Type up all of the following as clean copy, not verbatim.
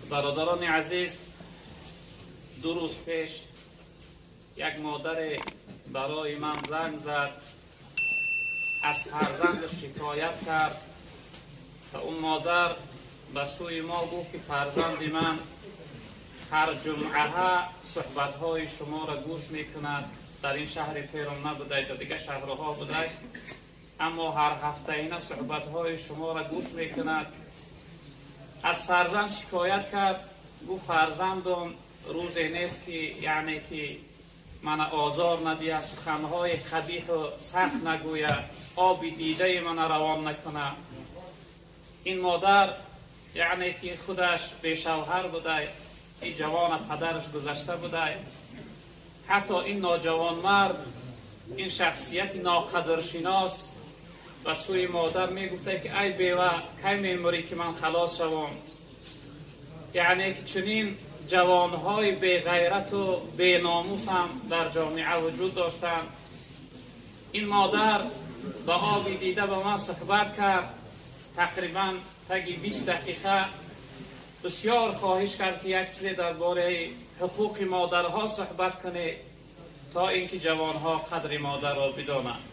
برادران عزیز، 2 روز پیش یک مادر برای من زنگ زد، از فرزند شکایت کرد و اون مادر به سوی ما گفت که فرزند من هر جمعه صحبت‌های شما را گوش می‌کند. در این شهر تهران نبوده، در دیگه شهرها بوده، اما هر هفته اینا صحبت‌های شما را گوش می‌کند. از فرزند شکایت کرد، گفت فرزندم روزی نیست که یعنی که من آزار ندیه، سخنهای قبیح و سخت نگویه، آب دیده من روان نکنه. این مادر یعنی که خودش به شوهر بوده، این جوان پدرش گذشته بوده، حتی این نوجوان مرد، این شخصیت ناقدرشناس و سوی مادر میگفته که ای بیوه کی میموری که من خلاص شوم. یعنی که چنین جوانهای بی غیرت و بی ناموس هم در جامعه وجود داشتند. این مادر با آبی دیده با من صحبت کرد، تقریبا تگی 20 دقیقه بسیار خواهش کرد که یک چیزی درباره حقوق مادرها صحبت کنه تا اینکه جوانها قدر مادر را بدانند.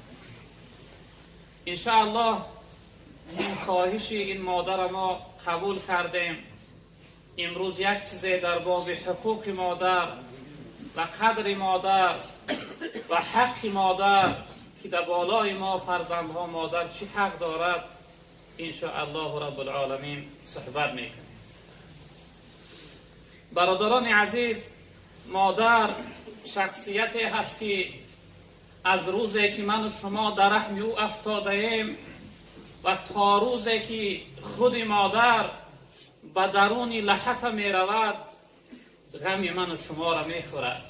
انشاءالله این خواهش این مادر ما قبول کردیم. امروز یک چیزی در باب حقوق مادر و قدر مادر و حق مادر که در بالای ما فرزندها مادر چی حق دارد انشاءالله رب العالمین صحبت میکنیم. برادران عزیز، مادر شخصیتی هست که از روزی که من و شما در رحم او افتاده ایم و تا روزی که خود مادر به درون لحظ می رود غم من و شما را می خورد.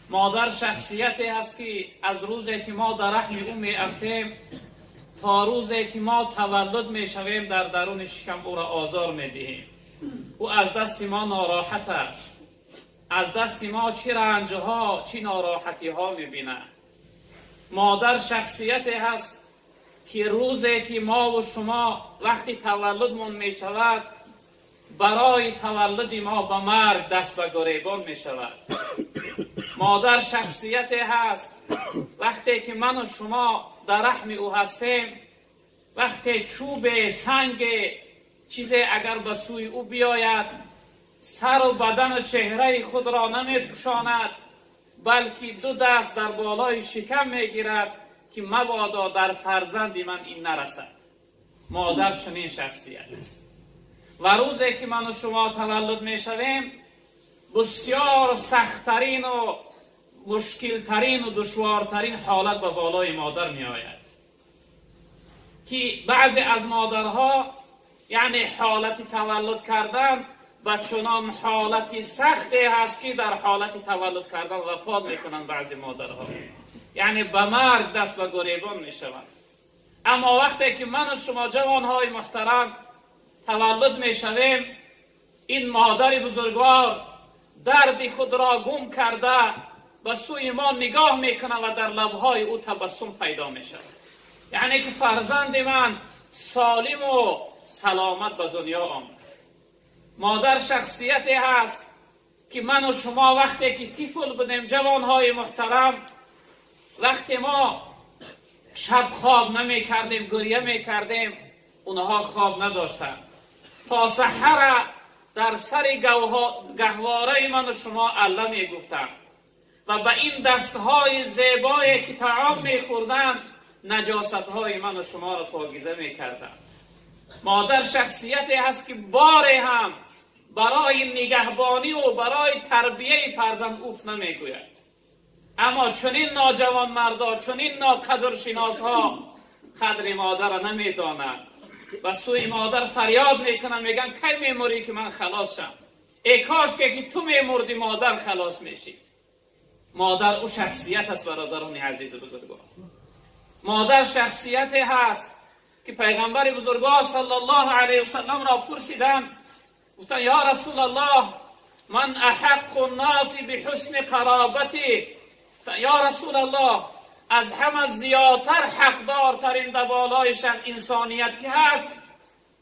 مادر شخصیتی هست که از روزی که ما در رحم او می افتیم تا روزی که ما تولد می شویم در درون شکم او را آزار می دهیم. او از دست ما ناراحت است، از دست ما چی رنجها چی ناراحتی ها می بیند. مادر شخصیتی هست که روزی که ما و شما وقتی تولدمون می شود برای تولد ما به مرگ دست به گریبان می شود. مادر شخصیتی هست وقتی که من و شما در رحم او هستیم، وقتی چوب سنگ چیزی اگر به سوی او بیاید سر و بدن و چهره خود را نمی پوشاند، بلکه 2 دست در بالای شکم می گیرد که مبادا در فرزندی من این نرسد. مادر چنین شخصیت است. و روزی که من و شما تولد می شویم بسیار سختترین و مشکلترین و دشوارترین حالت به بالای مادر می آید که بعضی از مادرها یعنی حالت تولد کردن و چنان حالتی سختی هست که در حالت تولد کردن وفات میکنن. بعضی مادرها یعنی به مرگ دست به گریبان میشوند. اما وقتی که من و شما جوانهای محترم تولد میشویم، این مادر بزرگوار درد خود را گم کرده به سوی ما نگاه میکنه و در لبهای او تبسم پیدا میشود. یعنی که فرزند من سالم و سلامت به دنیا آمد. مادر شخصیتی هست که من و شما وقتی که طفل بودیم جوانهای محترم، وقتی ما شب خواب نمی کردیم گریه می کردیم، اونها خواب نداشتند. تا سحر در سر گهواره من و شما الله می گفتند و به این دستهای زیبایی که طعام می خوردند نجاستهای من و شما را پاکیزه می کردند. مادر شخصیتی هست که باری هم برای نگهبانی و برای تربیه فرزند اوف نمی گوید. اما چنین ناجوان مردا، چنین ناقدرشناس ها قدر مادر را نمی دانند و سوی مادر فریاد میکنن، میگن کی میموری که من خلاص شم؟ ای کاش که تو میمردی مادر خلاص میشی. مادر او شخصیت است برادران عزیز بزرگوار. مادر شخصیتی هست که پیغمبر بزرگوار صلی الله علیه و سلم را پرسیدن، گفتن یا رسول الله من احق الناس بحسن قرابتی. یا رسول الله از همه زیادتر حقدارترین در بالای انسانیت که هست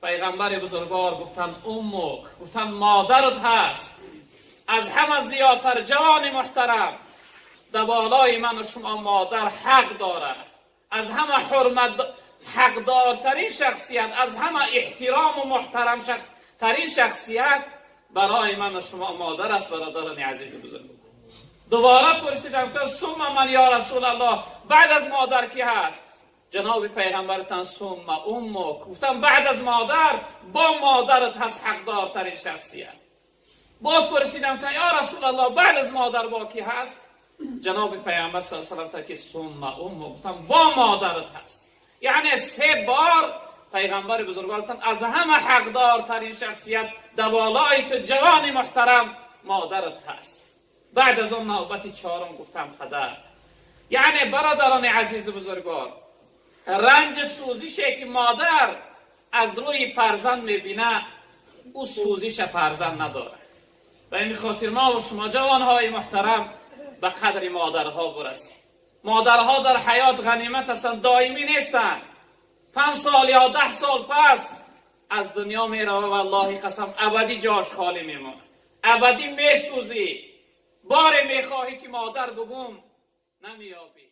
پیغمبر بزرگوار گفتن امک، گفتن مادرت هست. از همه زیادتر جوان محترم در بالای من و شما مادر حق داره. از همه حقدارترین شخصیت، از همه احترام و محترم ترین شخصیت برای من و شما مادر است. برادران عزیز بزرگ، دوباره پرسیدم گفتم ثم من یا رسول الله، بعد از مادر کی هست؟ جناب پیغمبرتان ثم امک، گفتم بعد از مادر با مادرت هست حقدارترین شخصیت. باز پرسیدم تا یا رسول الله بعد از مادر با کی هست؟ جناب پیغمبر صلی الله علیه و سلم که ثم امک، گفتم با مادرت هست. یعنی 3 بار پیغمبر بزرگوارتان از همه حقدارترین شخصیت در بالای تو جوان محترم مادرت هست. بعد از اون نوبت 4 گفتم پدر. یعنی برادران عزیز بزرگوار، رنج سوزشی که مادر از روی فرزند میبینه او سوزش فرزند نداره. و این خاطر ما و شما جوانهای محترم به قدر مادرها برسیم. مادرها در حیات غنیمت هستند، دائمی نیستند. 5 سال یا 10 سال پس از دنیا میره و والله قسم ابدی جاش خالی میمونه، ابدی میسوزی. بار میخواهی که مادر بگم نمیابی.